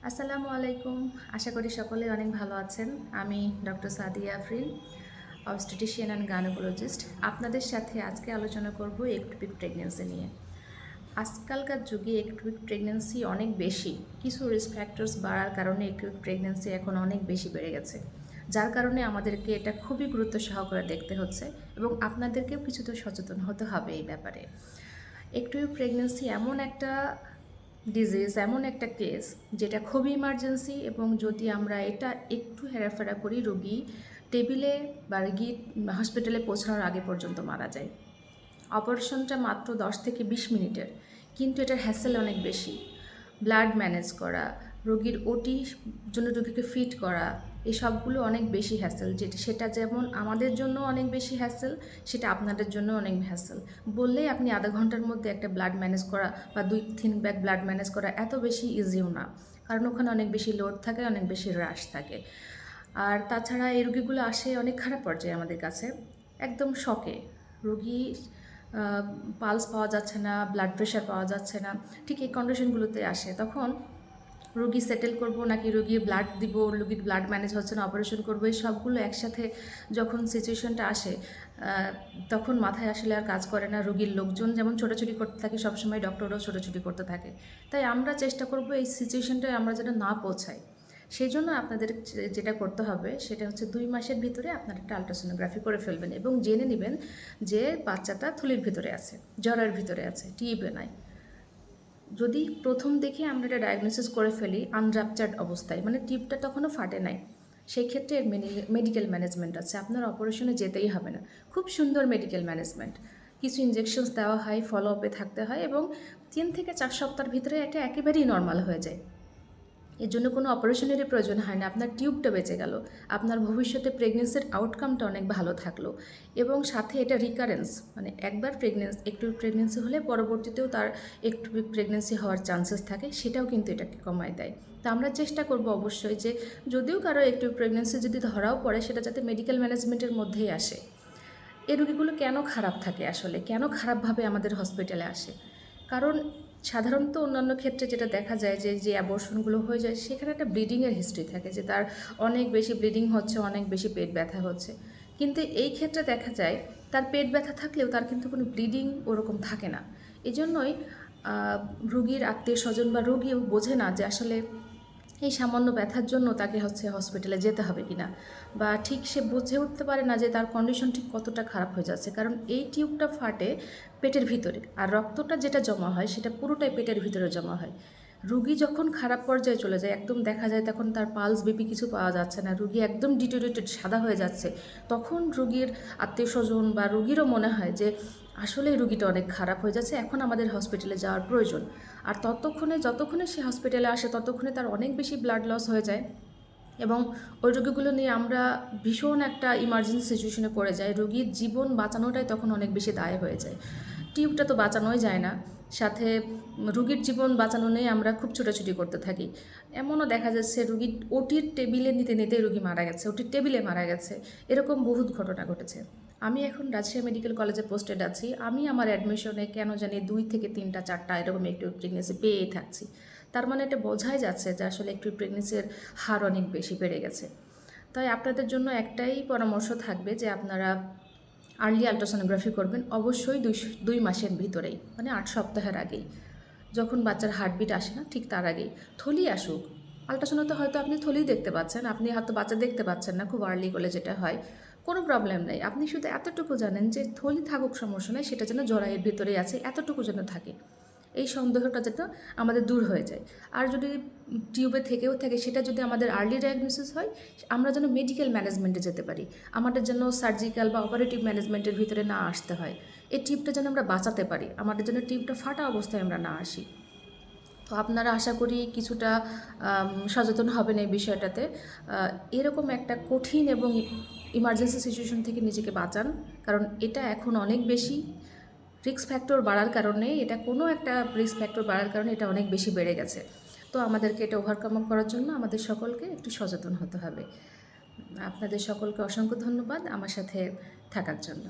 আসসালামু আলাইকুম। আশা করি সকলে অনেক ভালো আছেন। আমি doctor Sadia Afrin, obstetrician and gynaecologist. আপনাদের সাথে আজকে আলোচনা করব একটোপিক প্রেগনেন্সি নিয়ে। আজকালকার যুগে একটোপিক প্রেগনেন্সি অনেক বেশি। কিছু রিস্ক ফ্যাক্টরস বাড়ার কারণে একটোপিক প্রেগনেন্সি এখন অনেক বেশি বেড়ে গেছে, যার কারণে আমাদেরকে এটা খুবই গুরুত্ব সহকারে দেখতে হচ্ছে এবং আপনাদেরকেও কিছুটা সচেতন হতে হবে এই ব্যাপারে। একটোপিক প্রেগনেন্সি এমন একটা ডিজিজ, এমন একটা কেস যেটা খুবই ইমার্জেন্সি, এবং যদি আমরা এটা একটু হেরাফেরা করি রোগী টেবিলে বা রোগী হসপিটালে পৌঁছানোর আগে পর্যন্ত মারা যায়। অপারেশনটা মাত্র 10 থেকে 20 মিনিটের, কিন্তু এটার হ্যাসেল অনেক বেশি। ব্লাড ম্যানেজ করা, রোগীর ওটি জন্য রোগীকে ফিট করা, এই সবগুলো অনেক বেশি হ্যাসেল। সেটা যেমন আমাদের জন্য অনেক বেশি হ্যাসেল, সেটা আপনাদের জন্য অনেক হ্যাসেল। বললেই আপনি আধা ঘন্টার মধ্যে একটা ব্লাড ম্যানেজ করা বা 2-3 ব্যাগ ব্লাড ম্যানেজ করা এত বেশি ইজিও না, কারণ ওখানে অনেক বেশি লোড থাকে, অনেক বেশি রাশ থাকে। আর তাছাড়া এই রোগীগুলো আসে অনেক খারাপ পর্যায়ে আমাদের কাছে, একদম শকে। রোগী পালস পাওয়া যাচ্ছে না, ব্লাড প্রেশার পাওয়া যাচ্ছে না, ঠিক এই কন্ডিশনগুলোতে আসে। তখন রোগী সেটেল করব নাকি রোগীর ব্লাড দিব, রোগীর ব্লাড ম্যানেজ হচ্ছে না, অপারেশন করবো, এই সবগুলো একসাথে যখন সিচুয়েশনটা আসে তখন মাথায় আসলে আর কাজ করে না। রোগীর লোকজন যেমন ছোটাছুটি করতে থাকে, সবসময় ডক্টররাও ছোটাছুটি করতে থাকে। তাই আমরা চেষ্টা করব এই সিচুয়েশনটায় আমরা যেন না পৌঁছাই। সেই জন্য আপনাদের যেটা করতে হবে সেটা হচ্ছে 2 মাসের ভিতরে আপনারা একটা আলট্রাসোনোগ্রাফি করে ফেলবেন এবং জেনে নেবেন যে বাচ্চাটা থলির ভিতরে আছে, জরার ভিতরে আছে, টিউবে নাই। যদি প্রথম দেখে আমরা এটা ডায়াগনোসিস করে ফেলি আনরাপচার্ড অবস্থায়, মানে টিউবটা তখনও ফাটে নাই, সেই ক্ষেত্রে এর মেডিকেল ম্যানেজমেন্ট আছে, আপনার অপারেশনে যেতেই হবে না। খুব সুন্দর মেডিকেল ম্যানেজমেন্ট, কিছু ইনজেকশনস দেওয়া হয়, ফলো আপে থাকতে হয় এবং 3 থেকে 4 সপ্তাহের ভিতরে এটা একেবারেই নর্মাল হয়ে যায়। এর জন্য কোনো অপারেশনেরই প্রয়োজন হয় না, আপনার টিউবটা বেঁচে গেল, আপনার ভবিষ্যতে প্রেগনেন্সির আউটকামটা অনেক ভালো থাকলো এবং সাথে এটা রিকারেন্স, মানে একবার একটু প্রেগনেন্সি হলে পরবর্তীতেও তার একটু প্রেগনেন্সি হওয়ার চান্সেস থাকে, সেটাও কিন্তু এটাকে কমায় দেয়। তা আমরা চেষ্টা করব অবশ্যই যে যদিও কারো একটু প্রেগনেন্সি যদি ধরাও পড়ে সেটা যাতে মেডিকেল ম্যানেজমেন্টের মধ্যেই আসে। এই রোগীগুলো কেন খারাপ থাকে আসলে, কেন খারাপভাবে আমাদের হসপিটালে আসে? কারণ সাধারণত অন্যান্য ক্ষেত্রে যেটা দেখা যায় যে যে অ্যাবর্শনগুলো হয়ে যায় সেখানে একটা ব্লিডিংয়ের হিস্ট্রি থাকে, যে তার অনেক বেশি ব্লিডিং হচ্ছে, অনেক বেশি পেট ব্যথা হচ্ছে। কিন্তু এই ক্ষেত্রে দেখা যায় তার পেট ব্যথা থাকলেও তার কিন্তু কোনো ব্লিডিং ওরকম থাকে না। এই জন্যই রুগীর আত্মীয় স্বজন বা রোগীও বোঝে না যে আসলে এই সামান্য ব্যথার জন্য তাকে হসপিটালে যেতে হবে কিনা, বা ঠিক সে বুঝে উঠতে পারে না যে তার কন্ডিশন ঠিক কতটা খারাপ হয়ে যাচ্ছে। কারণ এই টিউবটা ফাটে পেটের ভিতরে, আর রক্তটা যেটা জমা হয় সেটা পুরোটাই পেটের ভিতরে জমা হয়। রুগী যখন খারাপ পর্যায়ে চলে যায়, একদম দেখা যায় তখন তার পালস বিপি কিছু পাওয়া যাচ্ছে না, রুগী একদম ডিটোরিয়েটেড সাদা হয়ে যাচ্ছে, তখন রুগীর আত্মীয় স্বজন বা রুগীরও মনে হয় যে আসলে রুগীটা অনেক খারাপ হয়ে যাচ্ছে, এখন আমাদের হসপিটালে যাওয়ার প্রয়োজন। আর যতক্ষণে সে হসপিটালে আসে ততক্ষণে তার অনেক বেশি ব্লাড লস হয়ে যায় এবং ওই রোগীগুলো নিয়ে আমরা ভীষণ একটা ইমার্জেন্সি সিচুয়েশনে পড়ে যাই। রোগীর জীবন বাঁচানোটাই তখন অনেক বেশি দায় হয়ে যায়। টিউবটা তো বাঁচানোই যায় না, সাথে রুগীর জীবন বাঁচানো নিয়ে আমরা খুব ছোটাছুটি করতে থাকি। এমনও দেখা যাচ্ছে রুগী ওটির টেবিলে নিতে নিতেই রুগী মারা গেছে, ওটির টেবিলে মারা গেছে, এরকম বহুত ঘটনা ঘটেছে। আমি এখন রাজশাহী মেডিকেল কলেজে পোস্টেড আছি, আমি আমার অ্যাডমিশনে কেন জানি 2 থেকে 3টা 4টা এরকম একটু প্রেগনেন্সি পেয়েই থাকছি। তার মানে এটা বোঝাই যাচ্ছে যে আসলে একটু প্রেগনেন্সির হার অনেক বেশি বেড়ে গেছে। তাই আপনাদের জন্য একটাই পরামর্শ থাকবে যে আপনারা আর্লি আলট্রাসোনোগ্রাফি করবেন অবশ্যই 2 মাসের ভিতরেই, মানে 8 সপ্তাহের আগেই, যখন বাচ্চার হার্টবিট আসে না ঠিক তার আগেই। থলি আসুক, আলট্রাসোনোতে হয়তো আপনি থলি দেখতে পাচ্ছেন, আপনি হয়তো বাচ্চা দেখতে পাচ্ছেন না খুব আর্লি করলে, যেটা হয় কোনো প্রবলেম নেই। আপনি শুধু এতটুকু জানেন যে থলি থাকুক সমস্যা নেই, সেটা যেন জরায়ের ভিতরেই আছে, এতটুকু যেন থাকে, এই সন্দেহটা যেন আমাদের দূর হয়ে যায়। আর যদি টিউবে থেকেও থাকে সেটা যদি আমাদের আর্লি ডায়াগনোসিস হয়, আমরা যেন মেডিকেল ম্যানেজমেন্টে যেতে পারি, আমাদের যেন সার্জিক্যাল বা অপারেটিভ ম্যানেজমেন্টের ভিতরে না আসতে হয়। এই টিউবটা যেন আমরা বাঁচাতে পারি, আমাদের যেন টিউবটা ফাটা অবস্থায় আমরা না আসি। তো আপনারা আশা করি কিছুটা সচেতন হবেন এই বিষয়টাতে। এরকম একটা কঠিন এবং ইমার্জেন্সি সিচুয়েশন থেকে নিজেকে বাঁচান, কারণ এটা এখন অনেক বেশি রিস্ক ফ্যাক্টর বাড়ার কারণে, এটা কোনো একটা রিস্ক ফ্যাক্টর বাড়ার কারণে এটা অনেক বেশি বেড়ে গেছে। তো আমাদেরকে এটা ওভারকাম করার জন্য আমাদের সকলকে একটু সচেতন হতে হবে। আপনাদের সকলকে অসংখ্য ধন্যবাদ আমার সাথে থাকার জন্য।